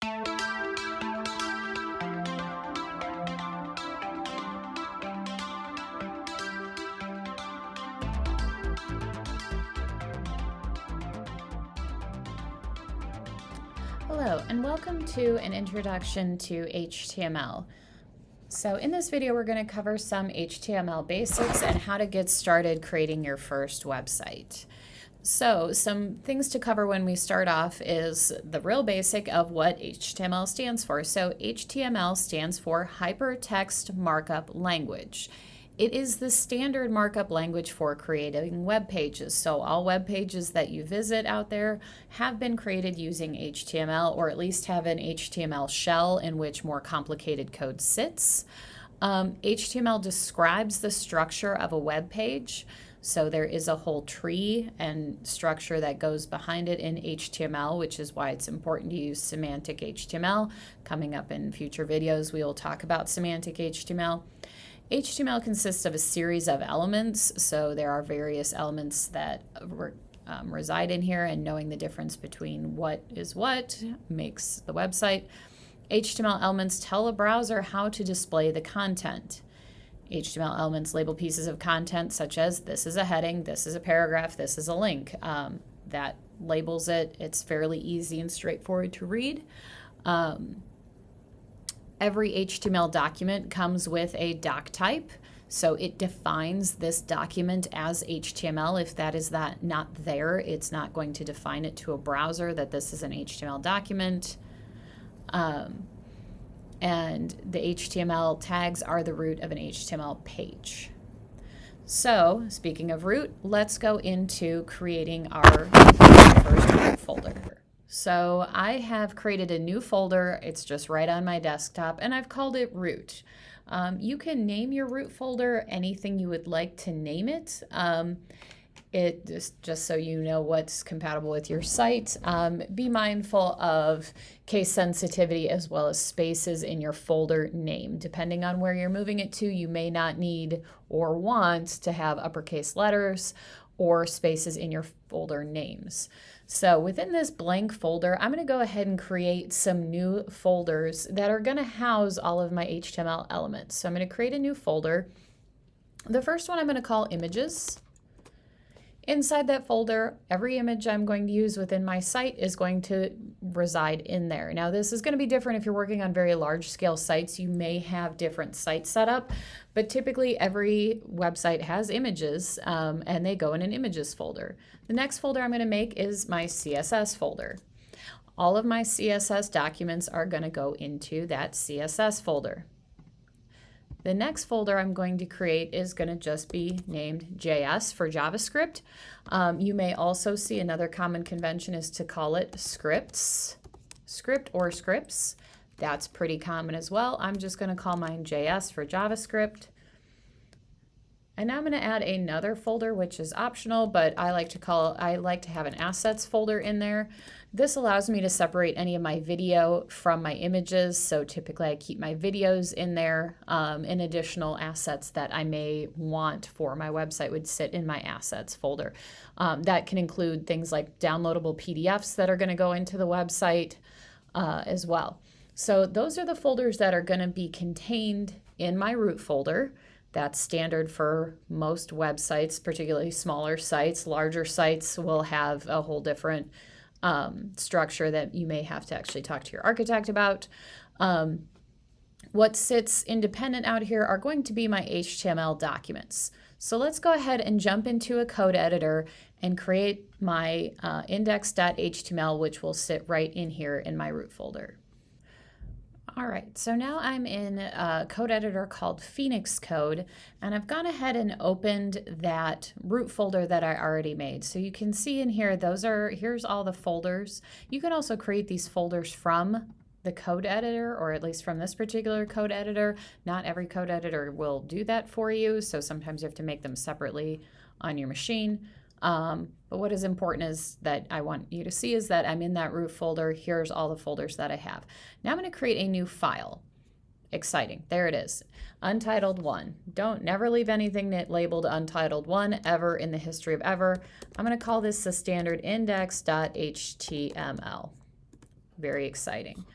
Hello, and welcome to an introduction to HTML. So in this video, we're going to cover some HTML basics and how to get started creating your first website. So some things to cover when we start off is the real basic of what HTML stands for. So HTML stands for Hypertext Markup Language. It is the standard markup language for creating web pages. So all web pages that you visit out there have been created using HTML, or at least have an HTML shell in which more complicated code sits. HTML describes the structure of a web page. So there is a whole tree and structure that goes behind it in HTML, which is why it's important to use semantic HTML. Coming up in future videos, we will talk about semantic HTML. HTML consists of a series of elements, so there are various elements that reside in here, and knowing the difference between what is what makes the website. HTML elements tell a browser how to display the content. HTML elements label pieces of content such as this is a heading, this is a paragraph, this is a link. That labels it. It's fairly easy and straightforward to read. Every HTML document comes with a doc type, so it defines this document as HTML. If that is not there, it's not going to define it to a browser that this is an HTML document. And the HTML tags are the root of an HTML page. So, speaking of root, let's go into creating our first root folder. So I have created a new folder. It's just right on my desktop, and I've called it root. You can name your root folder anything you would like to name it. Just so you know what's compatible with your site. Be mindful of case sensitivity as well as spaces in your folder name. Depending on where you're moving it to, you may not need or want to have uppercase letters or spaces in your folder names. So within this blank folder, I'm going to go ahead and create some new folders that are going to house all of my HTML elements. So I'm going to create a new folder. The first one I'm going to call images. Inside that folder, every image I'm going to use within my site is going to reside in there. Now, this is going to be different if you're working on very large scale sites. You may have different site setup, but typically every website has images and they go in an images folder. The next folder I'm going to make is my CSS folder. All of my CSS documents are going to go into that CSS folder. The next folder I'm going to create is going to just be named JS for JavaScript. You may also see another common convention is to call it scripts, script or scripts. That's pretty common as well. I'm just going to call mine JS for JavaScript. And now I'm going to add another folder, which is optional, but I like to have an assets folder in there. This allows me to separate any of my video from my images. So typically I keep my videos in there, and additional assets that I may want for my website would sit in my assets folder. That can include things like downloadable PDFs that are going to go into the website as well. So those are the folders that are going to be contained in my root folder. That's standard for most websites, particularly smaller sites. Larger sites will have a whole different structure that you may have to actually talk to your architect about. What sits independent out here are going to be my HTML documents. So let's go ahead and jump into a code editor and create my index.html, which will sit right in here in my root folder. All right, so now I'm in a code editor called Phoenix Code, and I've gone ahead and opened that root folder that I already made. So you can see in here, here's all the folders. You can also create these folders from the code editor, or at least from this particular code editor. Not every code editor will do that for you, so sometimes you have to make them separately on your machine. But what is important is that I want you to see is that I'm in that root folder. Here's all the folders that I have. Now I'm going to create a new file. Exciting. There it is. Untitled1. Never leave anything labeled Untitled1 ever in the history of ever. I'm going to call this the standard index.html. Very exciting.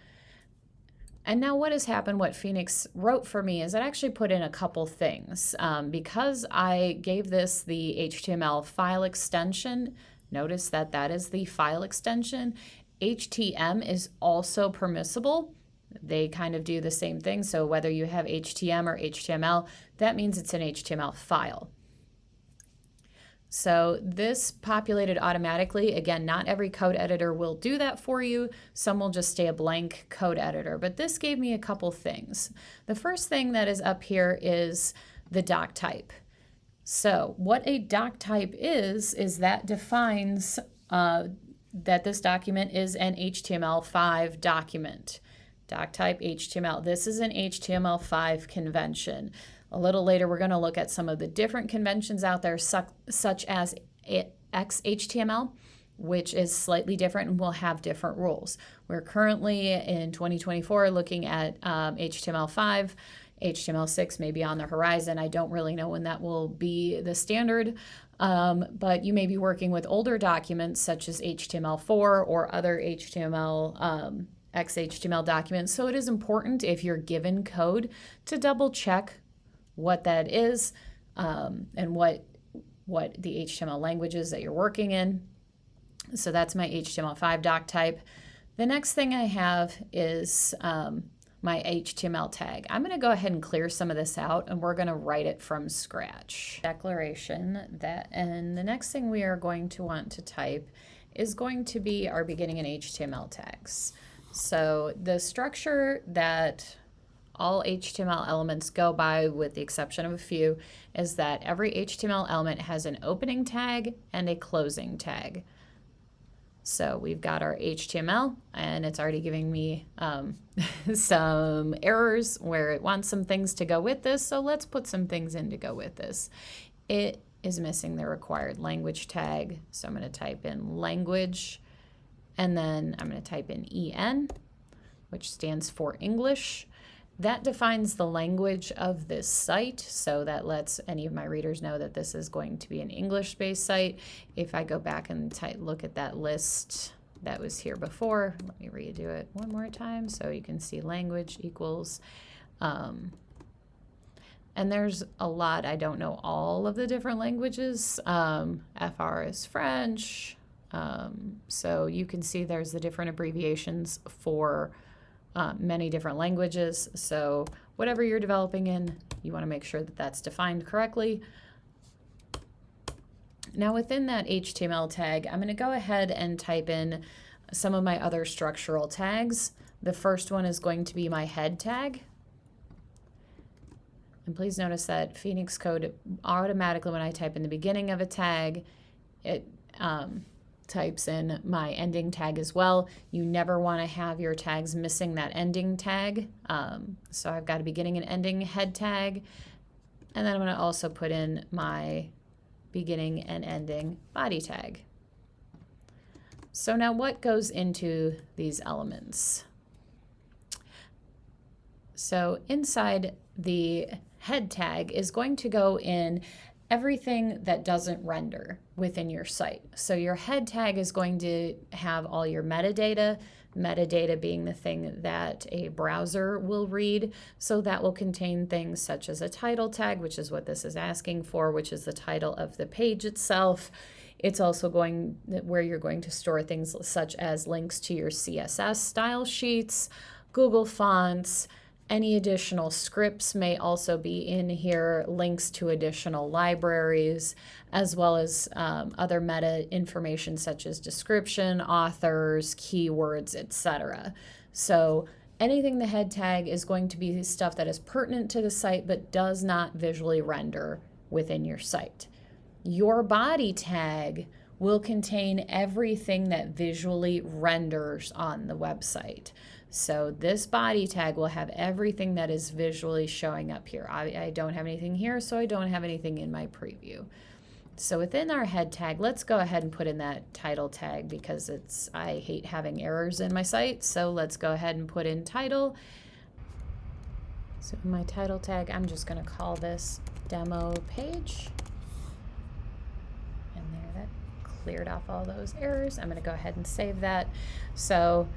And now what has happened, what Phoenix wrote for me, is it actually put in a couple things. Because I gave this the HTML file extension, notice that that is the file extension. HTM is also permissible. They kind of do the same thing. So whether you have HTM or HTML, that means it's an HTML file. So this populated automatically. Again, not every code editor will do that for you. Some will just stay a blank code editor, but this gave me a couple things. The first thing that is up here is the doc type. So what a doc type is that defines that this document is an HTML5 document. Doc type HTML. This is an HTML5 convention. A little later, we're going to look at some of the different conventions out there, such as XHTML, which is slightly different and will have different rules. We're currently in 2024 looking at HTML5. HTML6 may be on the horizon. I don't really know when that will be the standard, but you may be working with older documents such as HTML4 or other HTML, XHTML documents. So it is important, if you're given code, to double check what that is and what the HTML language is that you're working in. So that's my HTML5 doc type. The next thing I have is my HTML tag. I'm going to go ahead and clear some of this out, and we're going to write it from scratch. Declaration that, and the next thing we are going to want to type is going to be our beginning and HTML tags. So the structure that all HTML elements go by, with the exception of a few, is that every HTML element has an opening tag and a closing tag. So we've got our HTML, and it's already giving me some errors where it wants some things to go with this. So let's put some things in to go with this. It is missing the required language tag. So I'm going to type in language, and then I'm going to type in EN, which stands for English. That defines the language of this site, so that lets any of my readers know that this is going to be an English-based site. If I go back and look at that list that was here before, let me redo it one more time so you can see language equals. And there's a lot. I don't know all of the different languages. FR is French. So you can see there's the different abbreviations for many different languages. So whatever you're developing in, you want to make sure that that's defined correctly. Now within that HTML tag, I'm going to go ahead and type in some of my other structural tags. The first one is going to be my head tag. And please notice that Phoenix Code automatically, when I type in the beginning of a tag, it types in my ending tag as well. You never want to have your tags missing that ending tag. So I've got a beginning and ending head tag. And then I'm going to also put in my beginning and ending body tag. So now what goes into these elements? So inside the head tag is going to go in everything that doesn't render within your site. So your head tag is going to have all your metadata being the thing that a browser will read. So that will contain things such as a title tag, which is what this is asking for, which is the title of the page itself. It's also going where you're going to store things such as links to your CSS style sheets, Google Fonts. Any additional scripts may also be in here, links to additional libraries, as well as other meta information such as description, authors, keywords, etc. So anything the head tag is going to be stuff that is pertinent to the site but does not visually render within your site. Your body tag will contain everything that visually renders on the website. So this body tag will have everything that is visually showing up here. I don't have anything here, so I don't have anything in my preview. So within our head tag, let's go ahead and put in that title tag because I hate having errors in my site. So let's go ahead and put in title. So in my title tag, I'm just going to call this demo page. And there, that cleared off all those errors. I'm going to go ahead and save that. So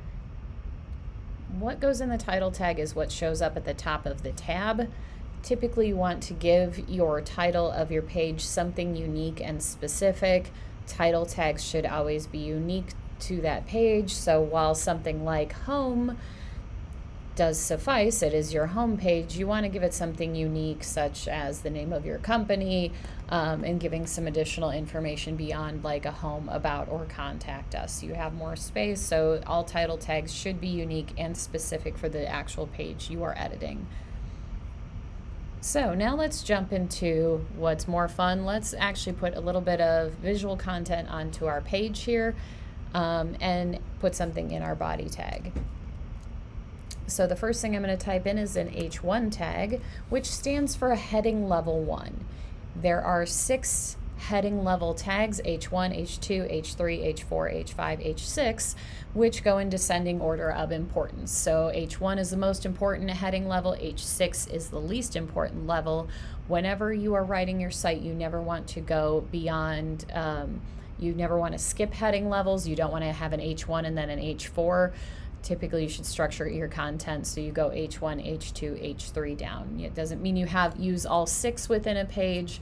what goes in the title tag is what shows up at the top of the tab. Typically, you want to give your title of your page something unique and specific. Title tags should always be unique to that page. So while something like home does suffice, it is your home page, you want to give it something unique, such as the name of your company, and giving some additional information beyond like a home, about, or contact us. You have more space, so all title tags should be unique and specific for the actual page you are editing. So now let's jump into what's more fun. Let's actually put a little bit of visual content onto our page here, and put something in our body tag. So the first thing I'm going to type in is an H1 tag, which stands for a heading level 1. There are 6 heading level tags, H1, H2, H3, H4, H5, H6, which go in descending order of importance. So H1 is the most important heading level, H6 is the least important level. Whenever you are writing your site, you never want to go beyond, you never want to skip heading levels. You don't want to have an H1 and then an H4. Typically, you should structure your content so you go H1, H2, H3 down. It doesn't mean you use all 6 within a page,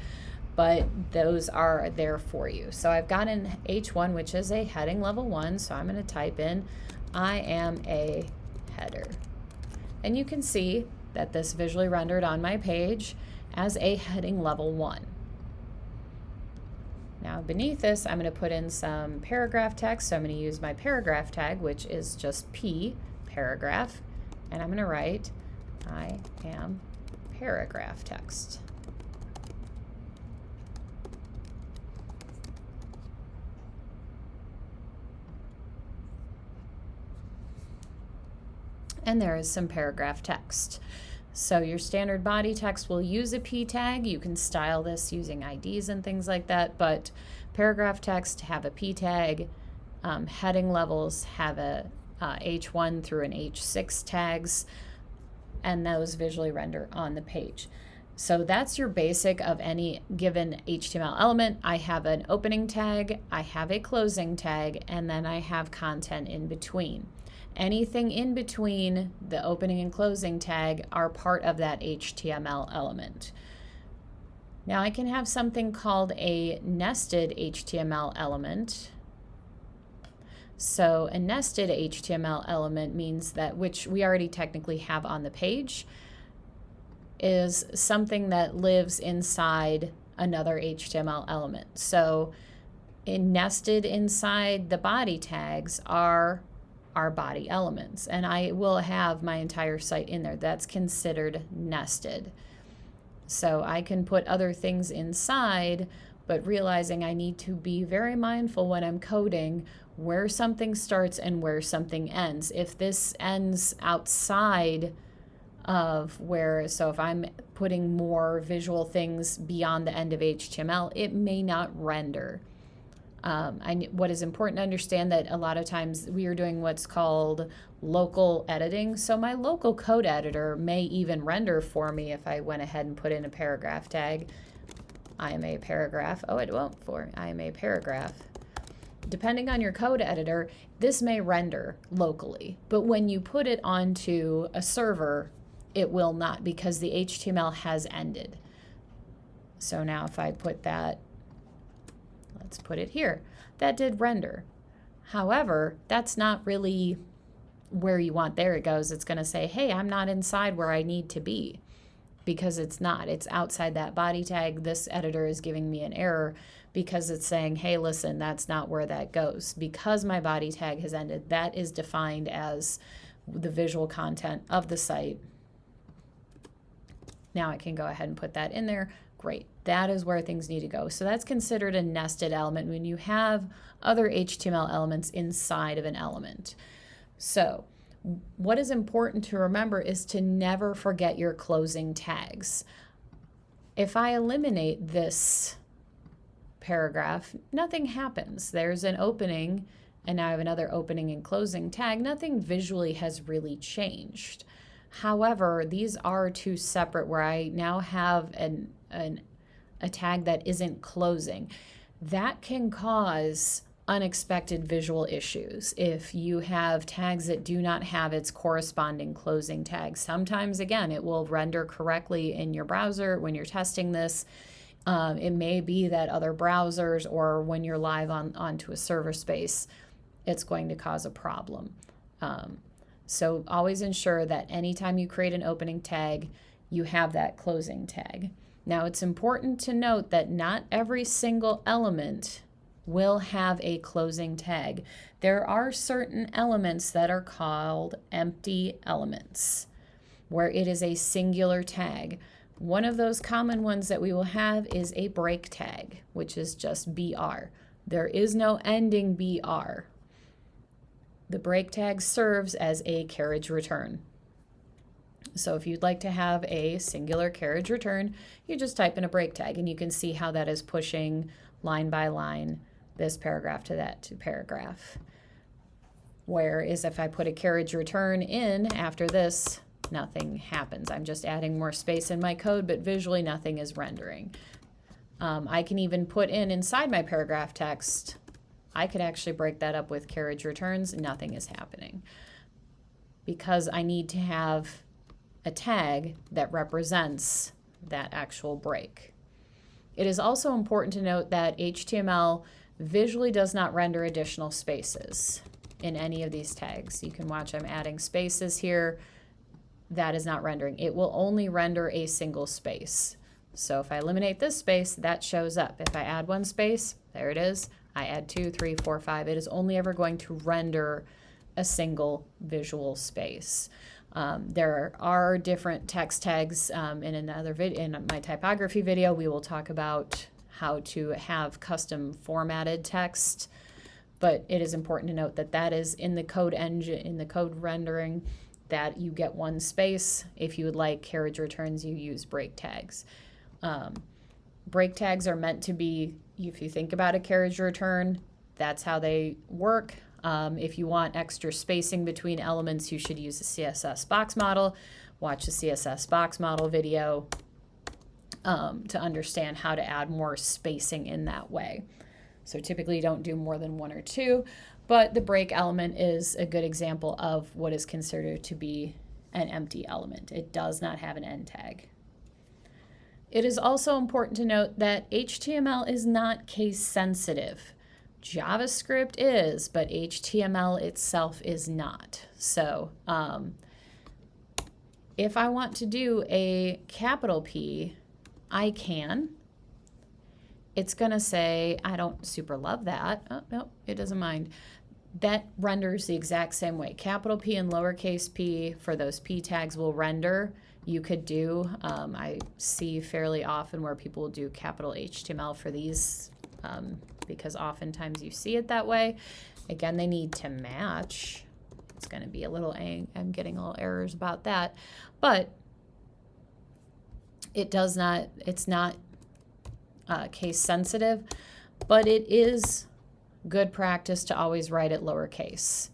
but those are there for you. So I've got an H1, which is a heading level 1, so I'm going to type in, I am a header. And you can see that this visually rendered on my page as a heading level 1. Now beneath this, I'm going to put in some paragraph text. So I'm going to use my paragraph tag, which is just P, paragraph, and I'm going to write, I am paragraph text. And there is some paragraph text. So your standard body text will use a P tag. You can style this using IDs and things like that, but paragraph text have a P tag. Heading levels have a H1 through an H6 tags, and those visually render on the page. So that's your basic of any given HTML element. I have an opening tag, I have a closing tag, and then I have content in between. Anything in between the opening and closing tag are part of that HTML element. Now I can have something called a nested HTML element. So a nested HTML element means that, which we already technically have on the page, is something that lives inside another HTML element. So nested inside the body tags are our body elements, and I will have my entire site in there. That's considered nested. So I can put other things inside, but realizing I need to be very mindful when I'm coding where something starts and where something ends. If this ends outside of where, so if I'm putting more visual things beyond the end of HTML, it may not render. What is important to understand that a lot of times we are doing what's called local editing. So my local code editor may even render for me if I went ahead and put in a paragraph tag. I am a paragraph. Oh, it won't for I am a paragraph. Depending on your code editor, this may render locally, but when you put it onto a server, it will not, because the HTML has ended. So now if I put that, let's put it here, that did render. However, that's not really where you want. There it goes. It's going to say, hey, I'm not inside where I need to be, because it's not. It's outside that body tag. This editor is giving me an error because it's saying, hey, listen, that's not where that goes. Because my body tag has ended, that is defined as the visual content of the site. Now I can go ahead and put that in there. Great. That is where things need to go. So that's considered a nested element when you have other HTML elements inside of an element. So what is important to remember is to never forget your closing tags. If I eliminate this paragraph, nothing happens. There's an opening, and now I have another opening and closing tag. Nothing visually has really changed. However, these are two separate, where I now have a tag that isn't closing. That can cause unexpected visual issues. If you have tags that do not have its corresponding closing tag, sometimes, again, it will render correctly in your browser when you're testing this. It may be that other browsers or when you're live onto a server space, it's going to cause a problem. So always ensure that anytime you create an opening tag, you have that closing tag. Now, it's important to note that not every single element will have a closing tag. There are certain elements that are called empty elements, where it is a singular tag. One of those common ones that we will have is a break tag, which is just BR. There is no ending BR. The break tag serves as a carriage return. So if you'd like to have a singular carriage return, you just type in a break tag, and you can see how that is pushing line by line this paragraph to that paragraph. Whereas if I put a carriage return in after this, nothing happens. I'm just adding more space in my code, but visually nothing is rendering. I can even put inside my paragraph text, I could actually break that up with carriage returns. Nothing is happening because I need to have a tag that represents that actual break. It is also important to note that HTML visually does not render additional spaces in any of these tags. You can watch I'm adding spaces here. That is not rendering. It will only render a single space. So if I eliminate this space, that shows up. If I add one space, there it is. I add 2, 3, 4, 5. It is only ever going to render a single visual space. There are different text tags in another video. In my typography video, we will talk about how to have custom formatted text, but it is important to note that that is in the code engine, in the code rendering, that you get one space. If you would like carriage returns, you use break tags. Break tags are meant to be, if you think about a carriage return, that's how they work. If you want extra spacing between elements, you should use a CSS box model. Watch the CSS box model video to understand how to add more spacing in that way. So typically you don't do more than 1 or 2, but the break element is a good example of what is considered to be an empty element. It does not have an end tag. It is also important to note that HTML is not case sensitive. JavaScript is, but HTML itself is not. So if I want to do a capital P, I can. It's going to say, I don't super love that. Oh, no, it doesn't mind. That renders the exact same way. Capital P and lowercase p for those P tags will render. You could do, I see fairly often where people will do capital HTML for these because oftentimes you see it that way. Again, they need to match. It's going to be a little, I'm getting a little errors about that, but it does not, it's not case sensitive, but it is good practice to always write it lowercase.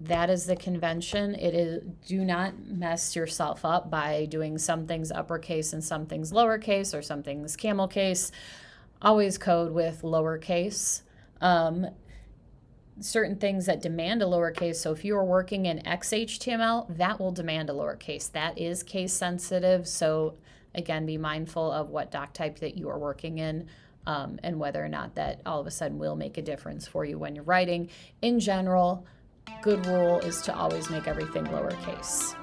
That is the convention. It is, do not mess yourself up by doing some things uppercase and some things lowercase or some things camel case. Always code with lowercase. Certain things that demand a lowercase, so if you are working in XHTML, that will demand a lowercase. That is case sensitive, so again, be mindful of what doc type that you are working in and whether or not that all of a sudden will make a difference for you when you're writing. In general, good rule is to always make everything lowercase.